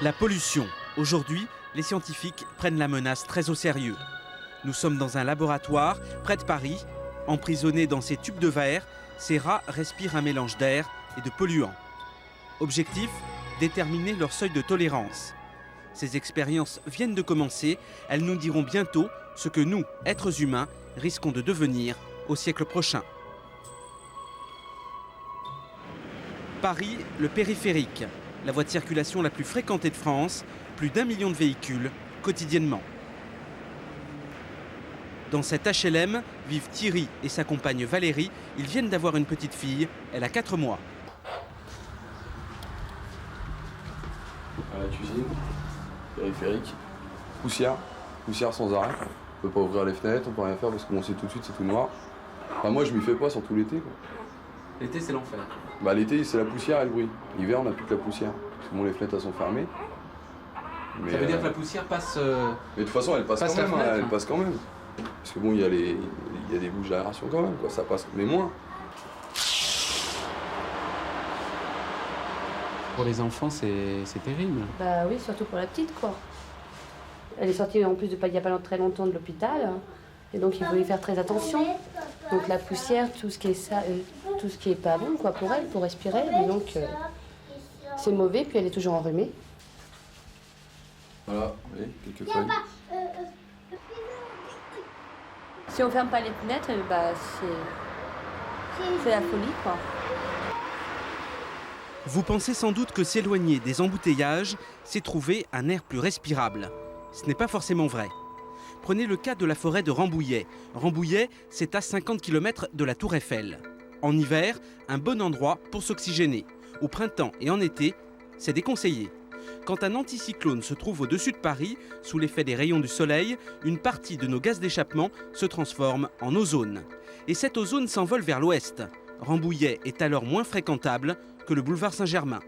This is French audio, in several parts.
La pollution. Aujourd'hui, les scientifiques prennent la menace très au sérieux. Nous sommes dans un laboratoire près de Paris. Emprisonnés dans ces tubes de verre, ces rats respirent un mélange d'air et de polluants. Objectif, déterminer leur seuil de tolérance. Ces expériences viennent de commencer. Elles nous diront bientôt ce que nous, êtres humains, risquons de devenir au siècle prochain. Paris, le périphérique, la voie de circulation la plus fréquentée de France, plus d'1 million de véhicules quotidiennement. Dans cet HLM vivent Thierry et sa compagne Valérie. Ils viennent d'avoir une petite fille, elle a 4 mois. À la cuisine, périphérique, poussière sans arrêt. On peut pas ouvrir les fenêtres, on peut rien faire parce qu'on sait tout de suite c'est tout noir. Enfin, moi je m'y fais pas, surtout l'été. L'été c'est l'enfer. Bah, l'été c'est la poussière et le bruit. L'hiver on n'a plus que la poussière. Parce que bon, les fenêtres elles sont fermées. Mais ça veut dire que la poussière passe... Mais de toute façon elle passe quand même, hein, elle passe quand même. Parce que bon, il y a des bouches d'aération quand même, quoi. Ça passe, mais moins. Pour les enfants, c'est terrible. Bah oui, surtout pour la petite, quoi. Elle est sortie en plus il n'y a pas très longtemps de l'hôpital, et donc il faut y faire très attention. Donc la poussière, tout ce qui est pas bon, quoi, pour elle, pour respirer. Et donc c'est mauvais, puis elle est toujours enrhumée. Voilà, vous voyez, quelques feuilles. Si on ferme pas les fenêtres, bah c'est la folie, quoi. Vous pensez sans doute que s'éloigner des embouteillages, c'est trouver un air plus respirable. Ce n'est pas forcément vrai. Prenez le cas de la forêt de Rambouillet. Rambouillet, c'est à 50 km de la Tour Eiffel. En hiver, un bon endroit pour s'oxygéner. Au printemps et en été, c'est déconseillé. Quand un anticyclone se trouve au-dessus de Paris, sous l'effet des rayons du soleil, une partie de nos gaz d'échappement se transforme en ozone. Et cette ozone s'envole vers l'ouest. Rambouillet est alors moins fréquentable que le boulevard Saint-Germain.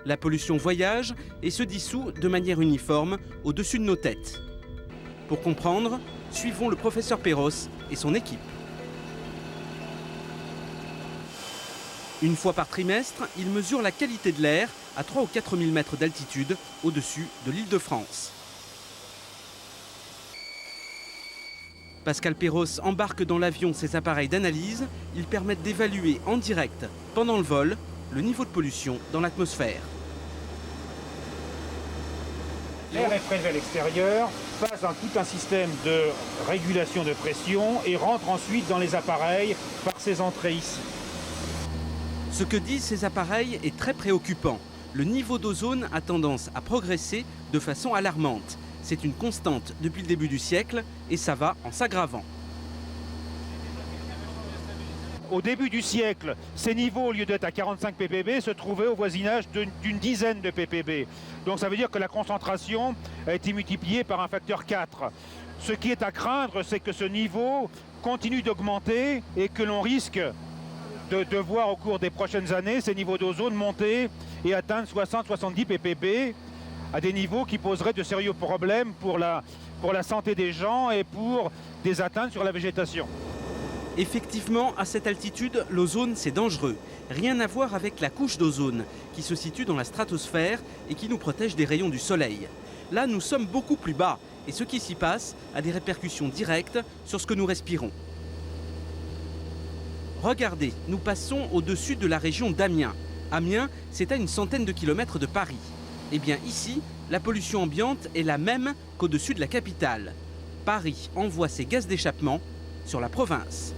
La pollution voyage et se dissout de manière uniforme au-dessus de nos têtes. Pour comprendre, suivons le professeur Perros et son équipe. Une fois par trimestre, il mesure la qualité de l'air à 3 ou 4 000 mètres d'altitude au-dessus de l'Île-de-France. Pascal Perros embarque dans l'avion ses appareils d'analyse. Ils permettent d'évaluer en direct, pendant le vol, le niveau de pollution dans l'atmosphère. L'air est prélevé à l'extérieur, passe dans tout un système de régulation de pression et rentre ensuite dans les appareils par ces entrées ici. Ce que disent ces appareils est très préoccupant. Le niveau d'ozone a tendance à progresser de façon alarmante. C'est une constante depuis le début du siècle et ça va en s'aggravant. Au début du siècle, ces niveaux, au lieu d'être à 45 ppb, se trouvaient au voisinage d'une dizaine de ppb. Donc ça veut dire que la concentration a été multipliée par un facteur 4. Ce qui est à craindre, c'est que ce niveau continue d'augmenter et que l'on risque de voir au cours des prochaines années ces niveaux d'ozone monter et atteindre 60-70 ppb à des niveaux qui poseraient de sérieux problèmes pour la santé des gens et pour des atteintes sur la végétation. Effectivement, à cette altitude, l'ozone, c'est dangereux. Rien à voir avec la couche d'ozone, qui se situe dans la stratosphère et qui nous protège des rayons du soleil. Là, nous sommes beaucoup plus bas, et ce qui s'y passe a des répercussions directes sur ce que nous respirons. Regardez, nous passons au-dessus de la région d'Amiens. Amiens, c'est à une centaine de kilomètres de Paris. Eh bien ici, la pollution ambiante est la même qu'au-dessus de la capitale. Paris envoie ses gaz d'échappement sur la province.